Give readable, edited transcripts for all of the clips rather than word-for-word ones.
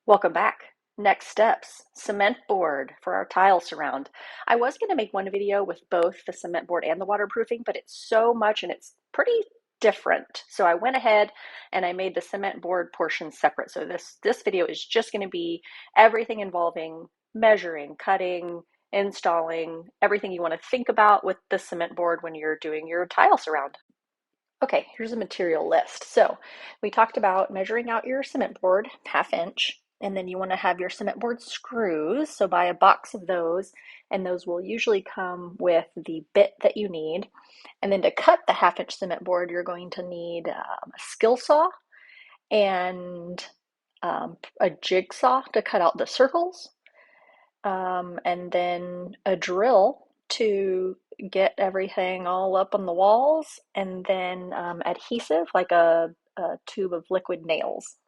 Welcome back. Next steps, cement board for our tile surround. I was going to make one video with both the cement board and the waterproofing, but it's so much and it's pretty different. So I went ahead and I made the cement board portion separate. So this video is just going to be everything involving measuring, cutting, installing, everything you want to think about with the cement board when you're doing your tile surround. Okay, here's a material list. So we talked about measuring out your cement board, 1/2 inch, and then you want to have your cement board screws. So buy a box of those, and those will usually come with the bit that you need. And then to cut the 1/2 inch cement board, you're going to need a skill saw and a jigsaw to cut out the circles, and then a drill to get everything all up on the walls, and then adhesive like a tube of liquid nails.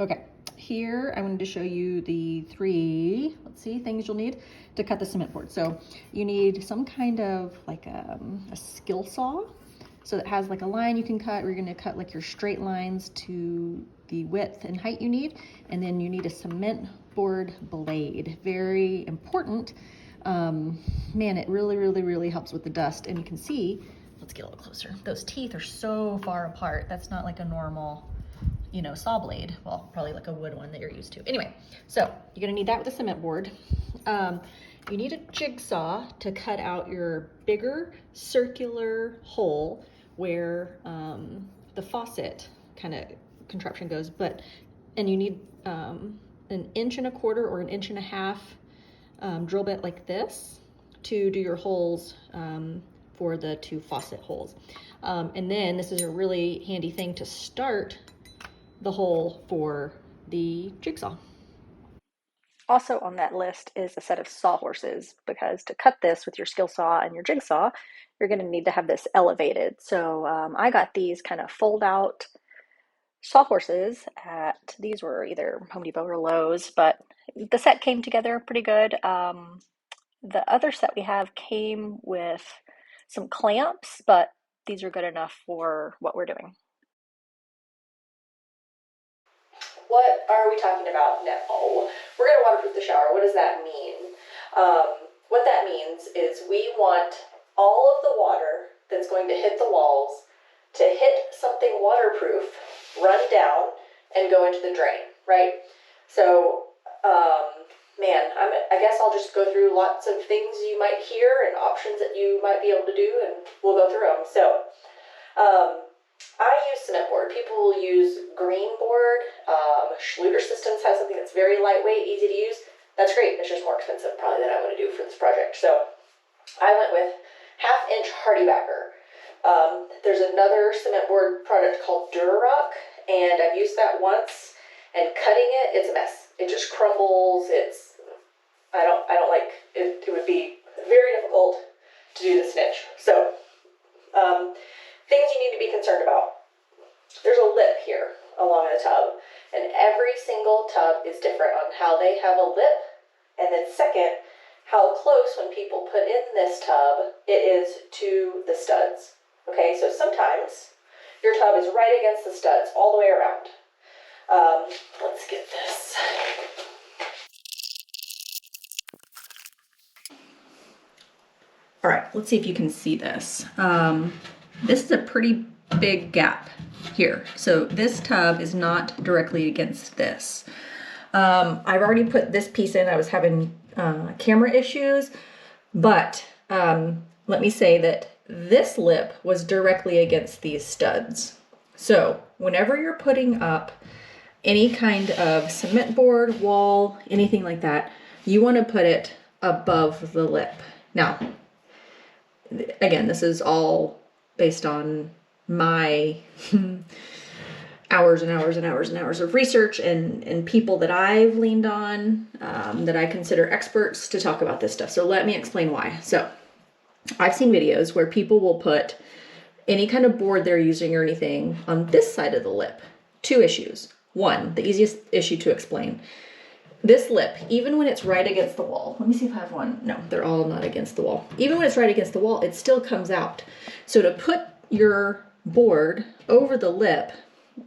Okay, here I wanted to show you the three, things you'll need to cut the cement board. So you need some kind of like a skill saw. So that has like a line you can cut, or you're gonna cut like your straight lines to the width and height you need. And then you need a cement board blade, very important. Man, it really helps with the dust. And you can see, let's get a little closer. Those teeth are so far apart. That's not like a normal, saw blade. Well, probably like a wood one that you're used to. Anyway, so you're gonna need that with a cement board. You need a jigsaw to cut out your bigger circular hole where the faucet kind of contraption goes, and you need an 1.25 inches or 1.5 inches drill bit like this to do your holes for the 2 faucet holes. And then this is a really handy thing to start the hole for the jigsaw. Also on that list is a set of sawhorses, because to cut this with your skill saw and your jigsaw, you're going to need to have this elevated. So I got these kind of fold out sawhorses these were either Home Depot or Lowe's, but the set came together pretty good. The other set we have came with some clamps, but these are good enough for what we're doing. What are we talking about now? We're going to waterproof the shower. What does that mean? What that means is we want all of the water that's going to hit the walls to hit something waterproof, run down, and go into the drain, right? So, I guess I'll just go through lots of things you might hear and options that you might be able to do, and we'll go through them. So, I use cement board. People will use green board. Schluter Systems has something that's very lightweight, easy to use. That's great. It's just more expensive probably than I want to do for this project. So I went with 1/2 inch Hardybacker. There's another cement board product called Durarock, and I've used that once. And cutting it's a mess. It just crumbles. I don't like it. It would be very difficult to do the snitch. So things you need to be concerned about. There's a lip here along the tub, and every single tub is different on how they have a lip, and then second, how close when people put in this tub it is to the studs. Okay, so sometimes your tub is right against the studs all the way around. Let's get this. All right, let's see if you can see this. This is a pretty big gap here. So this tub is not directly against this. I've already put this piece in. I was having camera issues, but let me say that this lip was directly against these studs. So whenever you're putting up any kind of cement board, wall, anything like that, you want to put it above the lip. Now, again, this is all based on my hours and hours of research and people that I've leaned on, that I consider experts to talk about this stuff. So let me explain why. So I've seen videos where people will put any kind of board they're using or anything on this side of the lip. 2 issues. One, the easiest issue to explain. This lip, even when it's right against the wall, let me see if I have one. No, they're all not against the wall. Even when it's right against the wall, it still comes out. So to put your board over the lip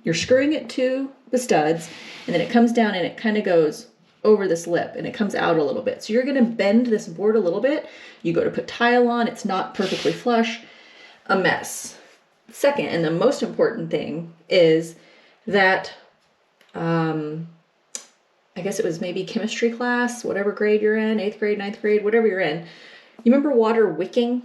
you're screwing it to the studs, and then it comes down and it kind of goes over this lip and it comes out a little bit. So you're gonna bend this board a little bit. You go to put tile on, it's not perfectly flush, a mess. Second, and the most important thing is that, I guess it was maybe chemistry class, whatever grade you're in, 8th grade, 9th grade, whatever you're in. You remember water wicking?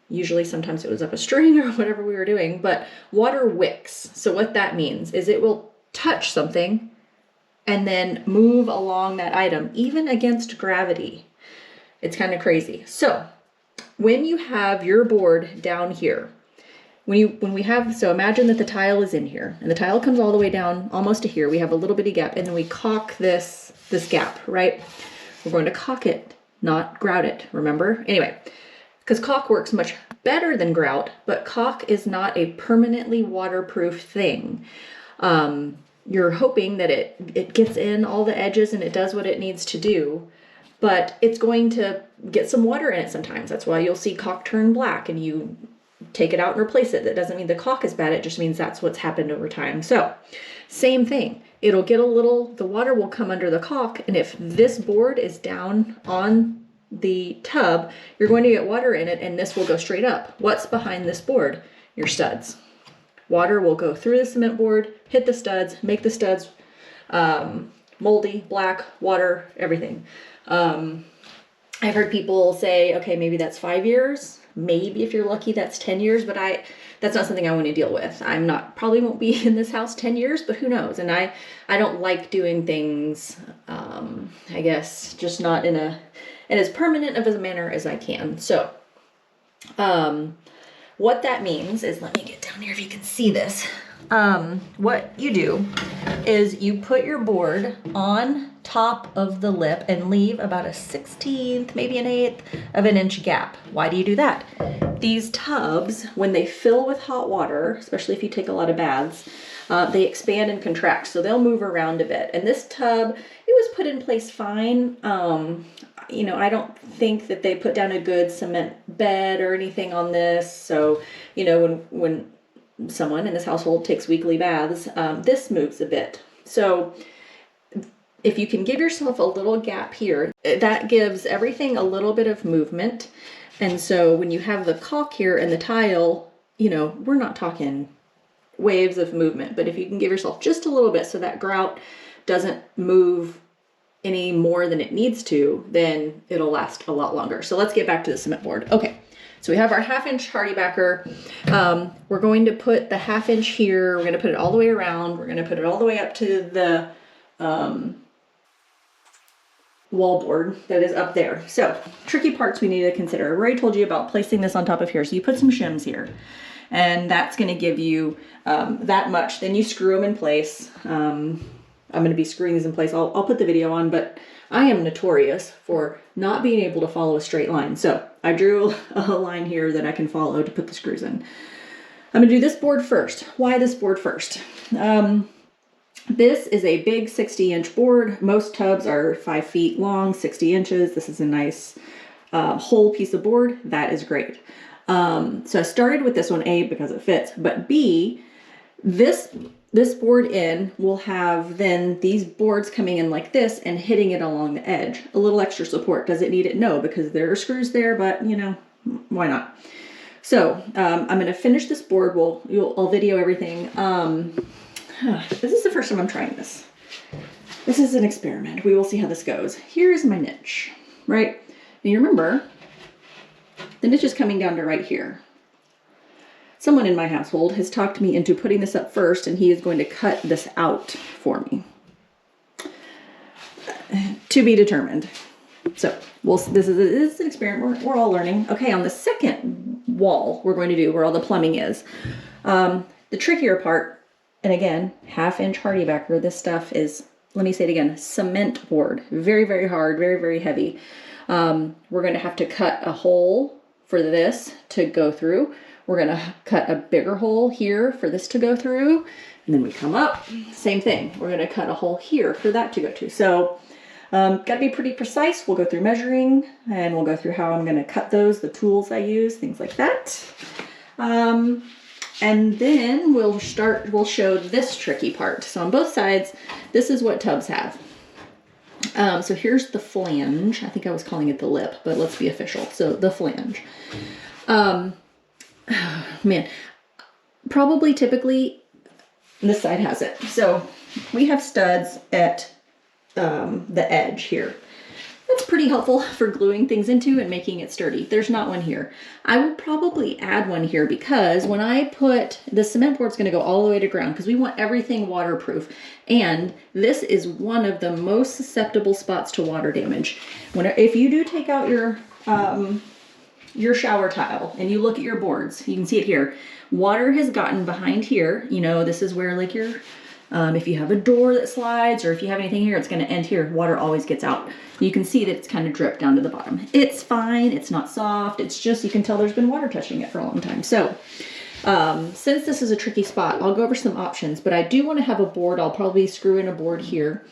Usually sometimes it was up a string or whatever we were doing, but water wicks. So what that means is it will touch something and then move along that item, even against gravity. It's kind of crazy. So when you have your board down here, so imagine that the tile is in here and the tile comes all the way down almost to here. We have a little bitty gap and then we caulk this gap, right? We're going to caulk it, not grout it, remember? Anyway, because caulk works much better than grout, but caulk is not a permanently waterproof thing. You're hoping that it gets in all the edges and it does what it needs to do, but it's going to get some water in it sometimes. That's why you'll see caulk turn black and you take it out and replace it. That doesn't mean the caulk is bad, it just means that's what's happened over time. So, same thing. It'll get the water will come under the caulk, and if this board is down on the tub, you're going to get water in it and this will go straight up. What's behind this board? Your studs. Water will go through the cement board, hit the studs, make the studs moldy, black, water, everything. I've heard people say, okay, maybe that's 5 years. Maybe if you're lucky, that's 10 years, but that's not something I want to deal with. Probably won't be in this house 10 years, but who knows? And I don't like doing things, I guess, just not in as permanent of a manner as I can. So, what that means is, let me get down here if you can see this. What you do is you put your board on top of the lip and leave about a 1/16, maybe an 1/8 of an inch gap. Why do you do that? These tubs, when they fill with hot water, especially if you take a lot of baths, they expand and contract, so they'll move around a bit. And this tub, it was put in place fine. I don't think that they put down a good cement bed or anything on this. So, when someone in this household takes weekly baths, this moves a bit. So if you can give yourself a little gap here, that gives everything a little bit of movement. And so when you have the caulk here and the tile, we're not talking waves of movement, but if you can give yourself just a little bit so that grout doesn't move any more than it needs to, then it'll last a lot longer. So let's get back to the cement board. Okay, so we have our 1/2 inch hardy backer. We're going to put the 1/2 inch here. We're going to put it all the way around. We're going to put it all the way up to the wall board that is up there. So tricky parts we need to consider. I already told you about placing this on top of here. So you put some shims here and that's going to give you that much. Then you screw them in place. I'm going to be screwing these in place. I'll put the video on, but I am notorious for not being able to follow a straight line. So I drew a line here that I can follow to put the screws in. I'm going to do this board first. Why this board first? This is a big 60-inch board. Most tubs are 5 feet long, 60 inches. This is a nice whole piece of board. That is great. So I started with this one, A, because it fits, but B, this board in will have then these boards coming in like this and hitting it along the edge. A little extra support. Does it need it? No, because there are screws there, but why not? So I'm going to finish this board. I'll video everything. This is the first time I'm trying this. This is an experiment. We will see how this goes. Here's my niche, right? And you remember, the niche is coming down to right here. Someone in my household has talked me into putting this up first, and he is going to cut this out for me. To be determined. So this is an experiment. We're all learning. Okay, on the second wall we're going to do where all the plumbing is. The trickier part, and again, 1/2 inch hardy backer. This stuff is, let me say it again, cement board. Very, very hard, very, very heavy. We're going to have to cut a hole for this to go through. We're going to cut a bigger hole here for this to go through. And then we come up, same thing. We're going to cut a hole here for that to go to. So, got to be pretty precise. We'll go through measuring and we'll go through how I'm going to cut those, the tools I use, things like that. And then we'll show this tricky part. So on both sides, this is what tubs have. So here's the flange. I think I was calling it the lip, but let's be official. So the flange. Man, probably typically this side has it. So we have studs at the edge here. That's pretty helpful for gluing things into and making it sturdy. There's not one here. I will probably add one here because when I put the cement board's going to go all the way to ground because we want everything waterproof, and this is one of the most susceptible spots to water damage. If you do take out your shower tile and you look at your boards, you can see it here. Water has gotten behind here. You know, this is where like your if you have a door that slides or if you have anything here, it's going to end here. Water always gets out. You can see that it's kind of dripped down to the bottom. It's fine. It's not soft. It's just, you can tell there's been water touching it for a long time. So since this is a tricky spot, I'll go over some options, but I do want to have a board. I'll probably screw in a board here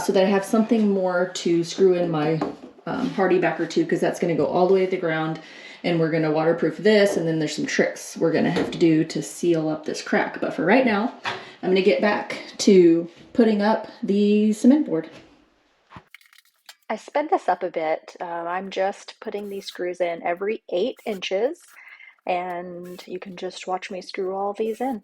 so that I have something more to screw in my hardy backer to, because that's going to go all the way to the ground. And we're going to waterproof this, and then there's some tricks we're going to have to do to seal up this crack. But for right now, I'm going to get back to putting up the cement board. I sped this up a bit. I'm just putting these screws in every 8 inches, and you can just watch me screw all these in.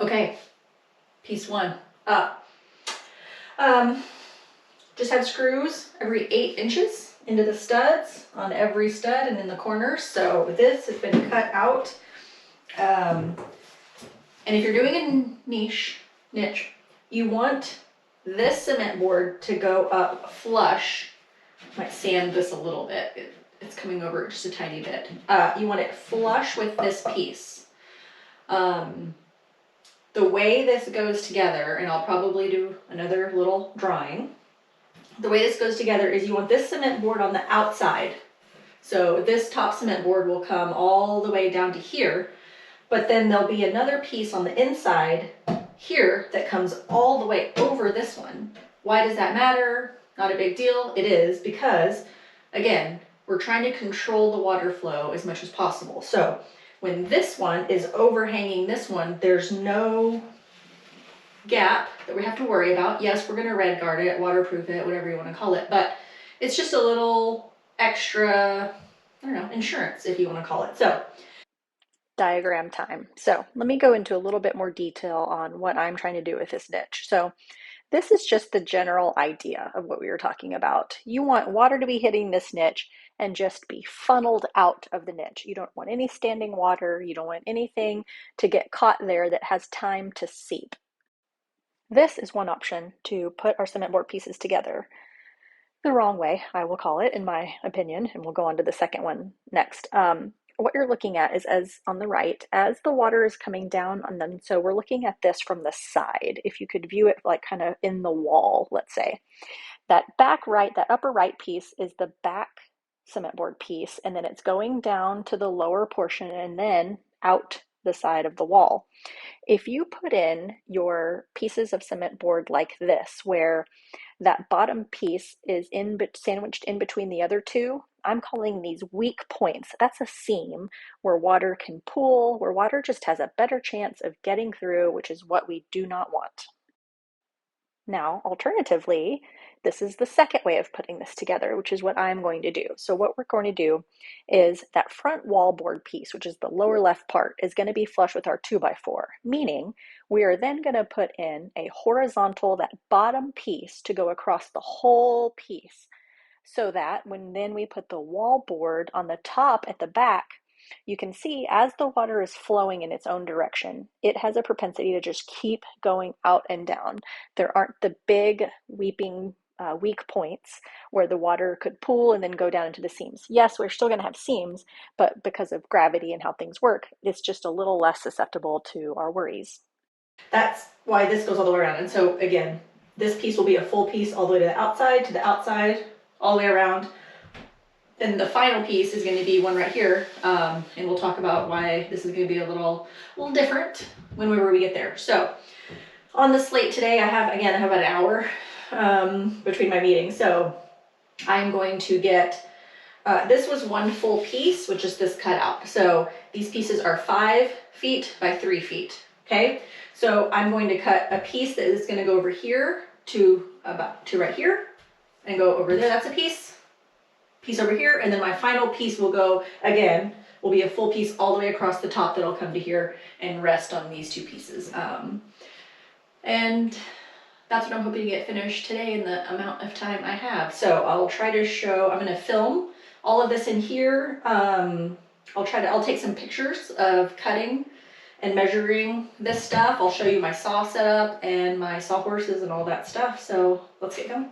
Okay, piece 1 up. Just have screws every 8 inches into the studs on every stud and in the corners. So this has been cut out. And if you're doing a niche, you want this cement board to go up flush. I might sand this a little bit. It's coming over just a tiny bit. You want it flush with this piece. The way this goes together, and I'll probably do another little drawing. The way this goes together is you want this cement board on the outside. So this top cement board will come all the way down to here, but then there'll be another piece on the inside here that comes all the way over this one. Why does that matter? Not a big deal. It is because, again, we're trying to control the water flow as much as possible. So when this one is overhanging this one, there's no gap that we have to worry about. Yes, we're going to red guard it, waterproof it, whatever you want to call it, but it's just a little extra, I don't know, insurance if you want to call it. So Diagram time. So let me go into a little bit more detail on what I'm trying to do with this niche. So this is just the general idea of what we were talking about. You want water to be hitting this niche and just be funneled out of the niche. You don't want any standing water. You don't want anything to get caught there that has time to seep. This is one option to put our cement board pieces together. The wrong way, I will call it, in my opinion, and we'll go on to the second one next. What you're looking at is, as on the right, as the water is coming down on them. So we're looking at this from the side. If you could view it like kind of in the wall, let's say. That back right, that upper right piece is the back cement board piece, and then it's going down to the lower portion and then out the side of the wall. If you put in your pieces of cement board like this, where that bottom piece is sandwiched in between the other two, I'm calling these weak points. That's a seam where water can pool, where water just has a better chance of getting through, which is what we do not want. Now, alternatively, this is the second way of putting this together, which is what I'm going to do. So what we're going to do is that front wall board piece, which is the lower left part, is going to be flush with our 2x4, meaning we are then going to put in a horizontal, that bottom piece, to go across the whole piece, so that when then we put the wall board on the top at the back, you can see as the water is flowing in its own direction, it has a propensity to just keep going out and down. There aren't the big weeping weak points where the water could pool and then go down into the seams. Yes, we're still going to have seams, but because of gravity and how things work, it's just a little less susceptible to our worries. That's why this goes all the way around. And so again, this piece will be a full piece all the way to the outside, all the way around. then the final piece is going to be one right here, and we'll talk about why this is going to be a little different whenever we get there. So on the slate today, I have about an hour between my meetings. So I'm going to get, this was one full piece, which is this cutout. So these pieces are 5 feet by 3 feet. Okay, so I'm going to cut a piece that is going to go over here to right here, and go over there. That's a piece over here, and then my final piece will go again. Will be a full piece all the way across the top that'll come to here and rest on these 2 pieces. And that's what I'm hoping to get finished today in the amount of time I have. So I'll try to show. I'm going to film all of this in here. I'll take some pictures of cutting and measuring this stuff. I'll show you my saw setup and my sawhorses and all that stuff. So let's get going.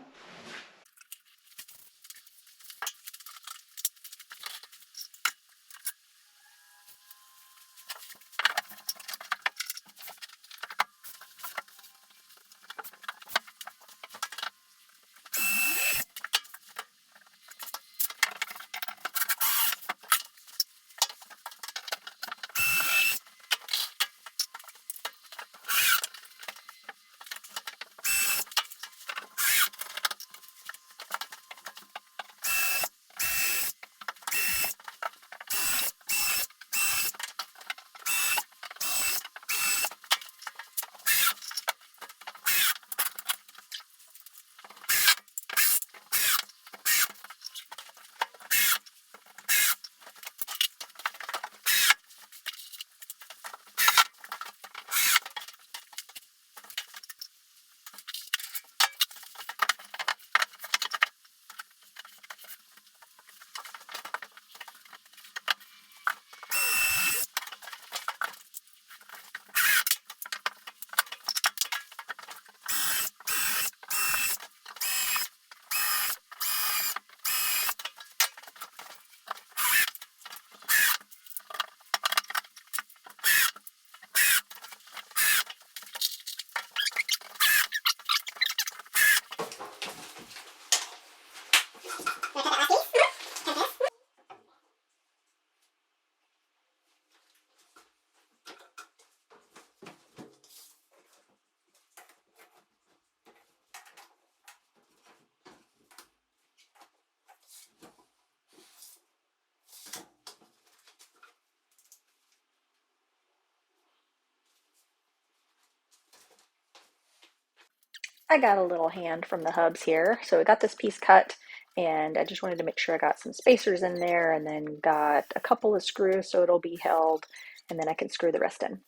I got a little hand from the hubs here. So I got this piece cut, and I just wanted to make sure I got some spacers in there, and then got a couple of screws so it'll be held, and then I can screw the rest in.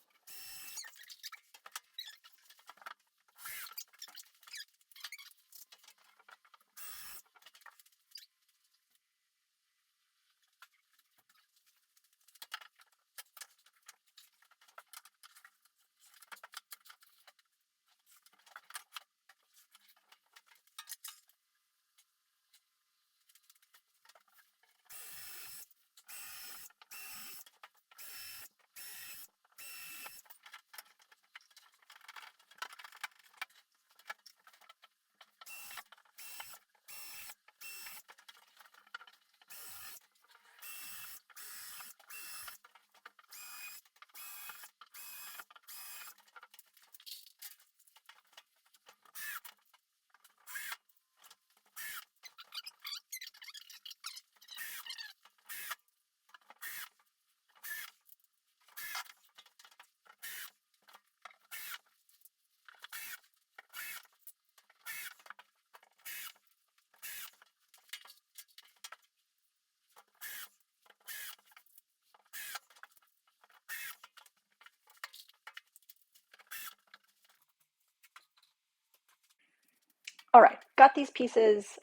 All right, got these pieces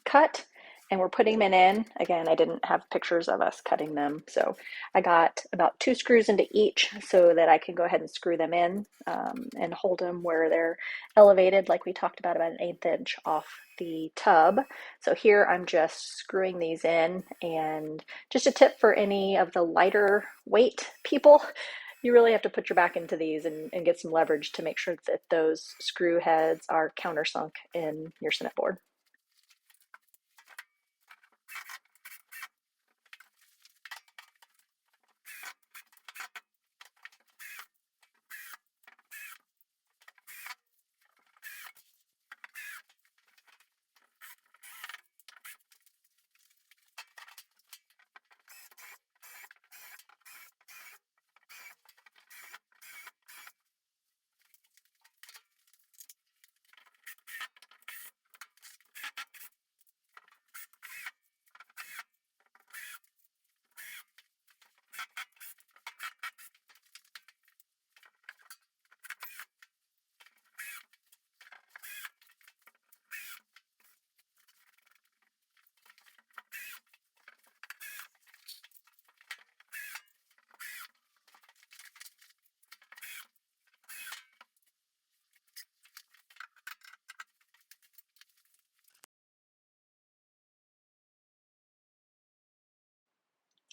cut, and we're putting them in. Again, I didn't have pictures of us cutting them, so I got about 2 screws into each so that I can go ahead and screw them in, and hold them where they're elevated, like we talked about an 1/8 inch off the tub. So here I'm just screwing these in, and just a tip for any of the lighter weight people, you really have to put your back into these, and get some leverage to make sure that those screw heads are countersunk in your cement board.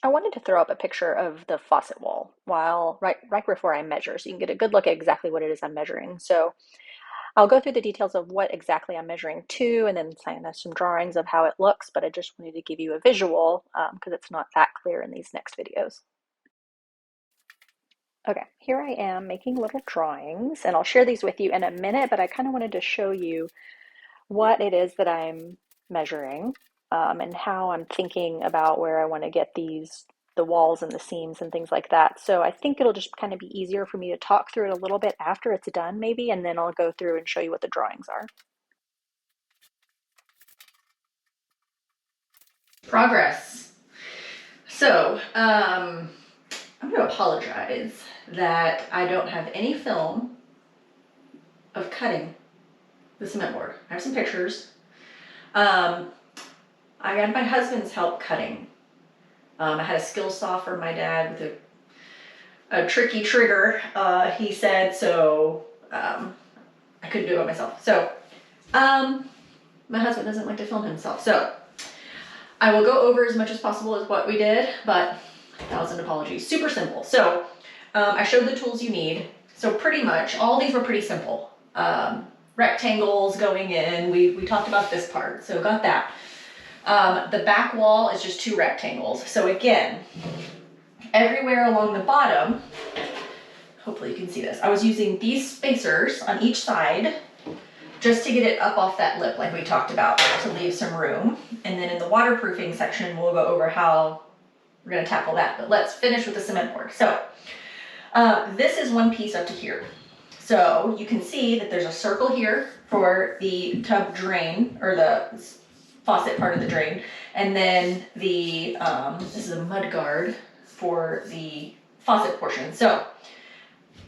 I wanted to throw up a picture of the faucet wall while right before I measure, so you can get a good look at exactly what it is I'm measuring. So I'll go through the details of what exactly I'm measuring to, and then sign us some drawings of how it looks. But I just wanted to give you a visual because it's not that clear in these next videos. Okay, here I am making little drawings, and I'll share these with you in a minute. But I kind of wanted to show you what it is that I'm measuring, and how I'm thinking about where I want to get the walls and the seams and things like that. So I think it'll just kind of be easier for me to talk through it a little bit after it's done, maybe, and then I'll go through and show you what the drawings are. Progress. So, I'm going to apologize that I don't have any film of cutting the cement board. I have some pictures. I had my husband's help cutting. I had a skill saw from my dad with a tricky trigger, he said, so I couldn't do it myself. So my husband doesn't like to film himself. So I will go over as much as possible as what we did, but 1,000 apologies. Super simple. So I showed the tools you need. So pretty much all these were pretty simple. Rectangles going in. We talked about this part, so got that. The back wall is just 2 rectangles. So again, everywhere along the bottom, hopefully you can see this, I was using these spacers on each side just to get it up off that lip like we talked about, to leave some room. And then in the waterproofing section, we'll go over how we're going to tackle that. But let's finish with the cement board. So this is one piece up to here. So you can see that there's a circle here for the tub drain, or the faucet part of the drain. And then the this is a mud guard for the faucet portion. So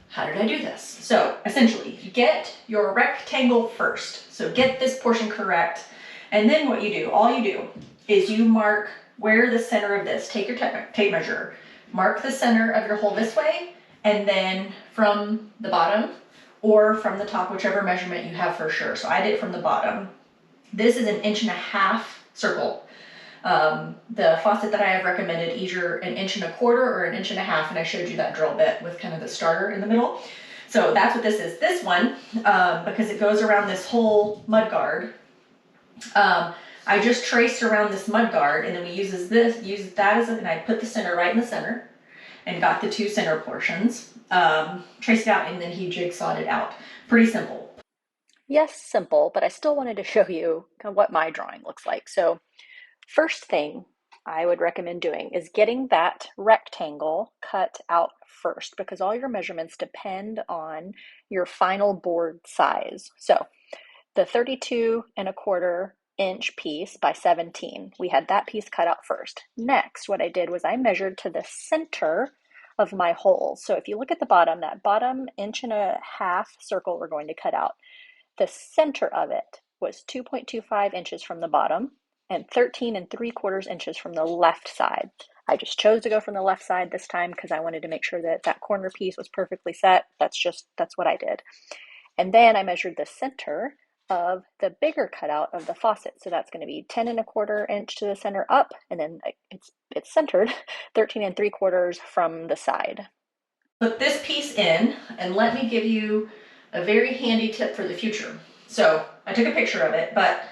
how did I do this? So essentially, get your rectangle first. So get this portion correct. And then what you do, all you do is you mark where the center of this, take your tape measure, mark the center of your hole this way, and then from the bottom or from the top, whichever measurement you have for sure. So I did it from the bottom. This is an 1.5-inch circle. The faucet that I have recommended either 1.25 inches or 1.5 inches, and I showed you that drill bit with kind of the starter in the middle. So that's what this is. This one, because it goes around this whole mud guard, I just traced around this mud guard, and then we used that as and I put the center right in the center and got the 2 center portions, traced it out, and then he jigsawed it out. Pretty simple. Yes, simple, but I still wanted to show you kind of what my drawing looks like. So first thing I would recommend doing is getting that rectangle cut out first, because all your measurements depend on your final board size. So the 32.25-inch piece by 17, we had that piece cut out first. Next, what I did was I measured to the center of my hole. So if you look at the bottom, that bottom 1.5-inch circle we're going to cut out, the center of it was 2.25 inches from the bottom and 13.75 inches from the left side. I just chose to go from the left side this time because I wanted to make sure that that corner piece was perfectly set. That's what I did. And then I measured the center of the bigger cutout of the faucet. So that's going to be 10.25 inch to the center up, and then it's centered 13.75 from the side. Put this piece in, and let me give you a very handy tip for the future. So I took a picture of it, but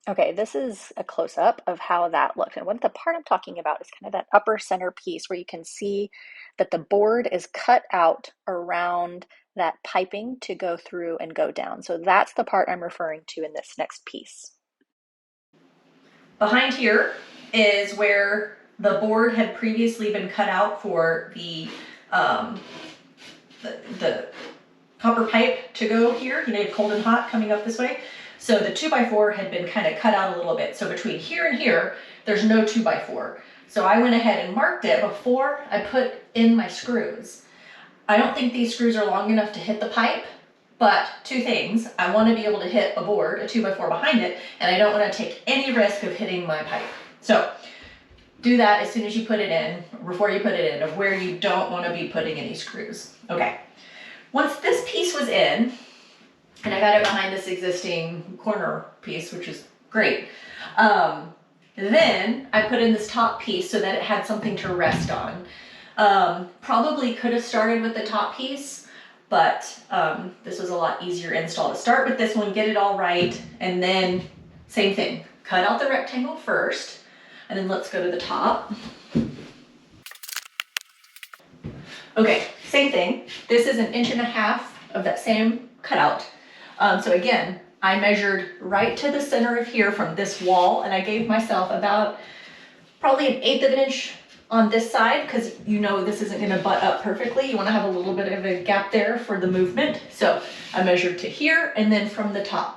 okay, this is a close-up of how that looked. And what the part I'm talking about is kind of that upper center piece where you can see that the board is cut out around that piping to go through and go down. So that's the part I'm referring to in this next piece. behind here is where the board had previously been cut out for the copper pipe to go here, cold and hot coming up this way. So the 2x4 had been kind of cut out a little bit. So between here and here, there's no 2x4. So I went ahead and marked it before I put in my screws. I don't think these screws are long enough to hit the pipe, but 2 things. I want to be able to hit a board, a 2x4 behind it, and I don't want to take any risk of hitting my pipe. So do that as soon as you put it in, before you put it in, of where you don't want to be putting any screws. Okay. Once this piece was in, and I got it behind this existing corner piece, which is great, Then I put in this top piece so that it had something to rest on. Probably could have started with the top piece, but this was a lot easier install. To start with this one, get it all right, and then same thing. Cut out the rectangle first, and then let's go to the top. Okay, same thing. This is 1.5 inches of that same cutout. So again, I measured right to the center of here from this wall, and I gave myself about probably 1/8 of an inch on this side, because you know this isn't going to butt up perfectly. You want to have a little bit of a gap there for the movement. So I measured to here, and then from the top.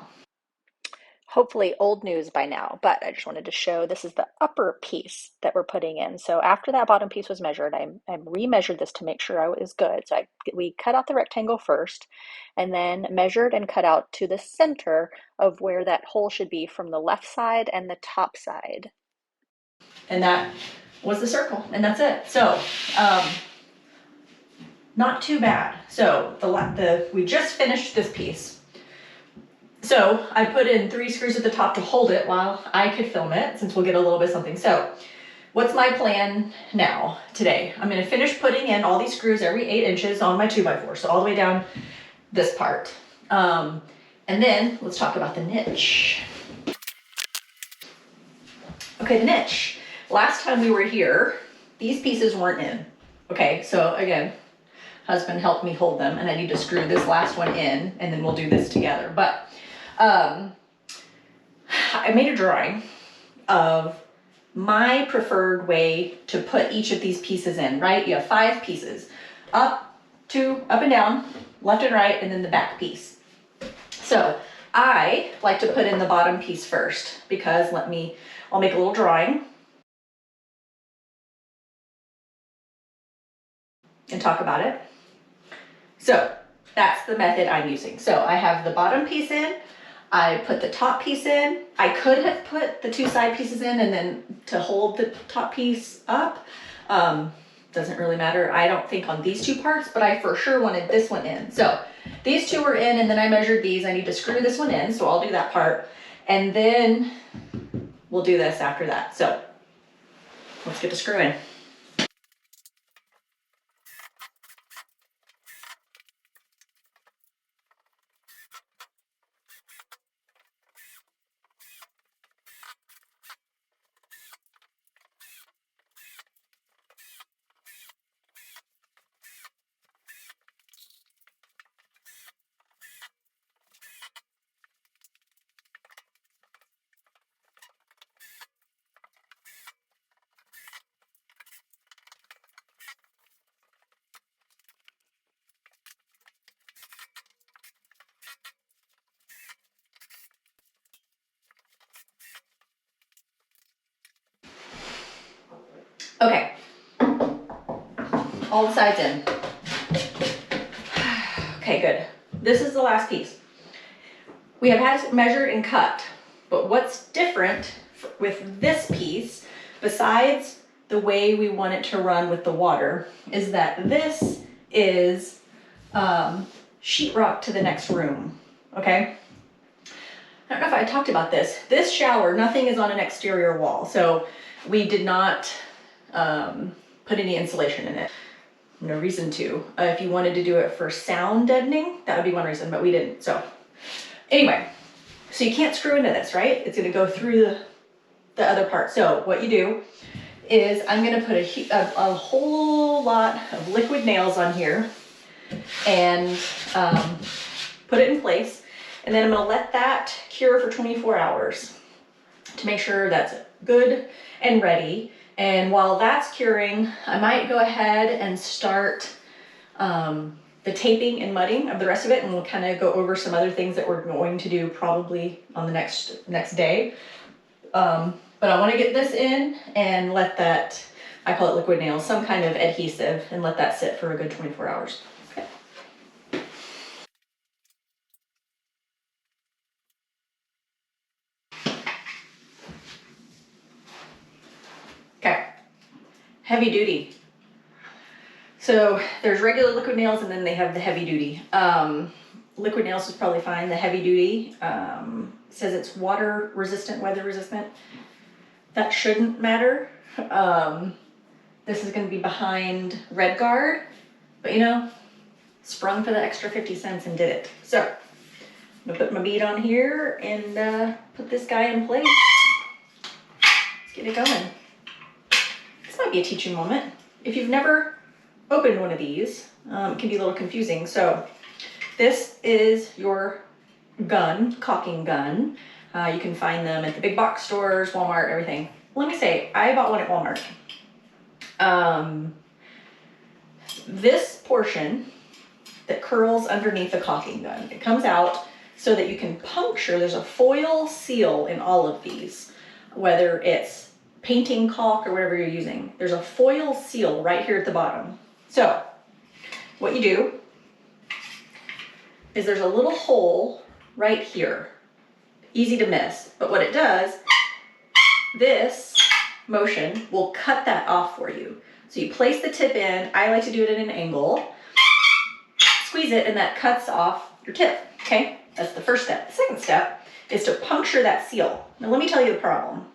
Hopefully old news by now, but I just wanted to show this is the upper piece that we're putting in. So after that bottom piece was measured, I remeasured this to make sure I was good. So we cut out the rectangle first, and then measured and cut out to the center of where that hole should be from the left side and the top side. And that was the circle, and that's it. So not too bad. So we just finished this piece. So I put in 3 screws at the top to hold it while I could film it, since we'll get a little bit of something. So what's my plan now, today? I'm gonna finish putting in all these screws every 8 inches on my 2x4, so all the way down this part. And then let's talk about the niche. Okay, the niche. Last time we were here, these pieces weren't in. Okay, so again, husband helped me hold them, and I need to screw this last one in, and then we'll do this together. But I made a drawing of my preferred way to put each of these pieces in, right? You have 5 pieces, up and down, left and right, and then the back piece. So I like to put in the bottom piece first, because I'll make a little drawing and talk about it. So that's the method I'm using. So I have the bottom piece in, I put the top piece in. I could have put the 2 side pieces in and then to hold the top piece up. Doesn't really matter, I don't think, on these 2 parts, but I for sure wanted this one in. So these 2 were in, and then I measured these. I need to screw this one in, so I'll do that part. And then we'll do this after that. So let's get to screwing. Okay, all the sides in. Okay, good. This is the last piece. We have had it measured and cut, but what's different with this piece, besides the way we want it to run with the water, is that this is sheetrock to the next room, okay? I don't know if I talked about this. This shower, nothing is on an exterior wall, so we did not put any insulation in it. No reason to. If you wanted to do it for sound deadening, that would be one reason, but we didn't. So anyway, so you can't screw into this, right? It's gonna go through the other part. So what you do is I'm gonna put a whole lot of liquid nails on here and put it in place. And then I'm gonna let that cure for 24 hours to make sure that's good and ready. And while that's curing, I might go ahead and start the taping and mudding of the rest of it, and we'll kind of go over some other things that we're going to do probably on the next day. But I want to get this in and let that, I call it liquid nails, some kind of adhesive, and let that sit for a good 24 hours. Okay. Okay, heavy duty. So there's regular liquid nails, and then they have the heavy duty. Liquid nails is probably fine. The heavy duty says it's water resistant, weather resistant. That shouldn't matter. This is going to be behind red guard, but you know, sprung for the extra 50 cents and did it. So I'm gonna put my bead on here and put this guy in place. Let's get it going. This might be a teaching moment. If you've never opened one of these, it can be a little confusing. So this is your gun, caulking gun. You can find them at the big box stores, Walmart, everything. Let me say, I bought one at Walmart. This portion that curls underneath the caulking gun, it comes out so that you can puncture. There's a foil seal in all of these, whether it's painting caulk or whatever you're using. There's a foil seal right here at the bottom. So what you do is there's a little hole right here. Easy to miss, but what it does, this motion will cut that off for you. So you place the tip in. I like to do it at an angle. Squeeze it and that cuts off your tip, okay? That's the first step. The second step is to puncture that seal. Now let me tell you the problem.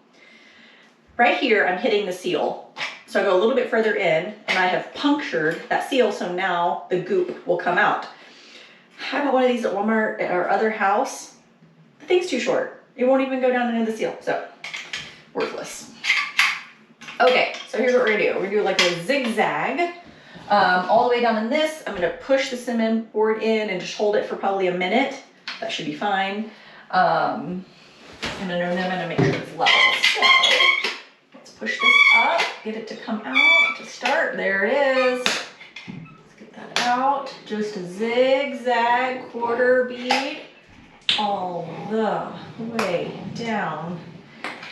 Right here, I'm hitting the seal. So I go a little bit further in and I have punctured that seal, so now the goop will come out. I bought one of these at Walmart at our other house. The thing's too short. It won't even go down into the seal, so worthless. Okay, so here's what we're gonna do. We're gonna do like a zigzag all the way down in this. I'm gonna push the cement board in and just hold it for probably a minute. That should be fine. And then I'm gonna make sure it's level. So let's push this up, get it to come out to start. There it is. Let's get that out. Just a zigzag quarter bead all the way down.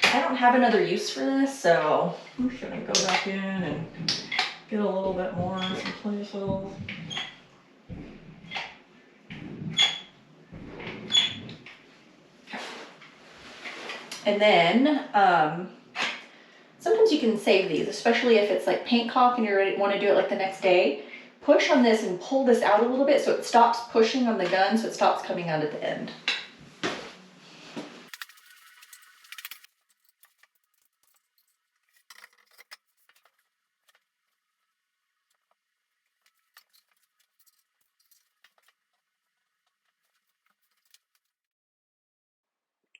I don't have another use for this, so I'm just gonna go back in and get a little bit more in some places. And then sometimes you can save these, especially if it's like paint caulk and you want to do it like the next day. Push on this and pull this out a little bit so it stops pushing on the gun, so it stops coming out at the end.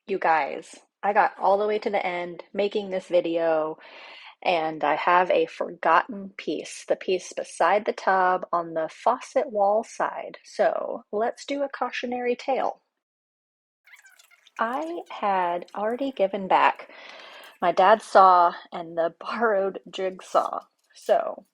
You guys, I got all the way to the end making this video and I have a forgotten piece, the piece beside the tub on the faucet wall side. So let's do a cautionary tale. I had already given back my dad's saw and the borrowed jigsaw. So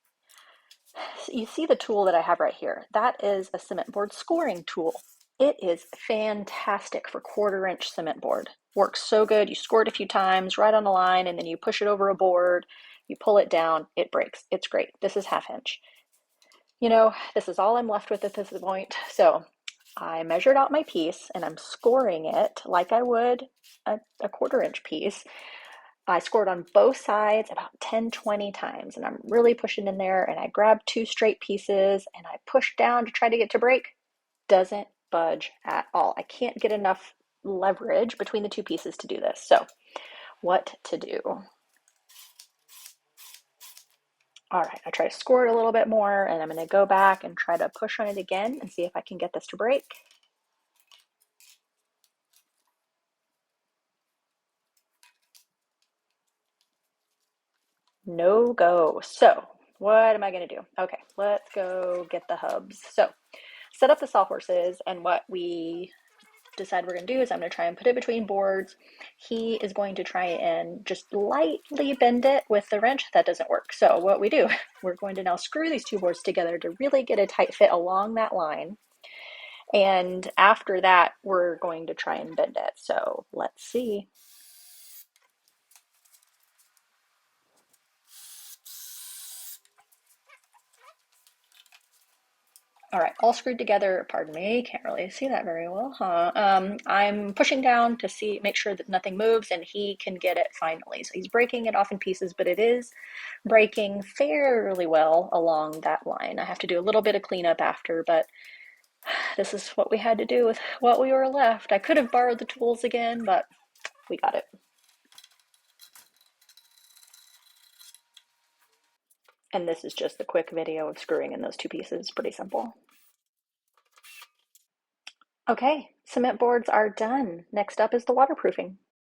you see the tool that I have right here. That is a cement board scoring tool. It is fantastic for 1/4 inch cement board. Works so good. You score it a few times right on the line and then you push it over a board, you pull it down, it breaks. It's great. This is 1/2 inch. You know, this is all I'm left with at this point. So I measured out my piece and I'm scoring it like I would a 1/4 inch piece. I scored on both sides about 10, 20 times, and I'm really pushing in there, and I grabbed 2 straight pieces and I pushed down to try to get to break. Doesn't budge at all. I can't get enough leverage between the 2 pieces to do this. So what to do? All right, I try to score it a little bit more, and I'm going to go back and try to push on it again and see if I can get this to break. No go. So what am I going to do? Okay, let's go get the hubs. So set up the sawhorses, and what we decide we're going to do is I'm going to try and put it between boards. He is going to try and just lightly bend it with the wrench. That doesn't work. So what we do, we're going to now screw these 2 boards together to really get a tight fit along that line. And after that, we're going to try and bend it. So let's see. All right, all screwed together. Pardon me, can't really see that very well, huh? I'm pushing down to make sure that nothing moves, and he can get it finally. So he's breaking it off in pieces, but it is breaking fairly well along that line. I have to do a little bit of cleanup after, but this is what we had to do with what we were left. I could have borrowed the tools again, but we got it. And this is just a quick video of screwing in those two pieces. Pretty simple. Okay, cement boards are done. Next up is the waterproofing.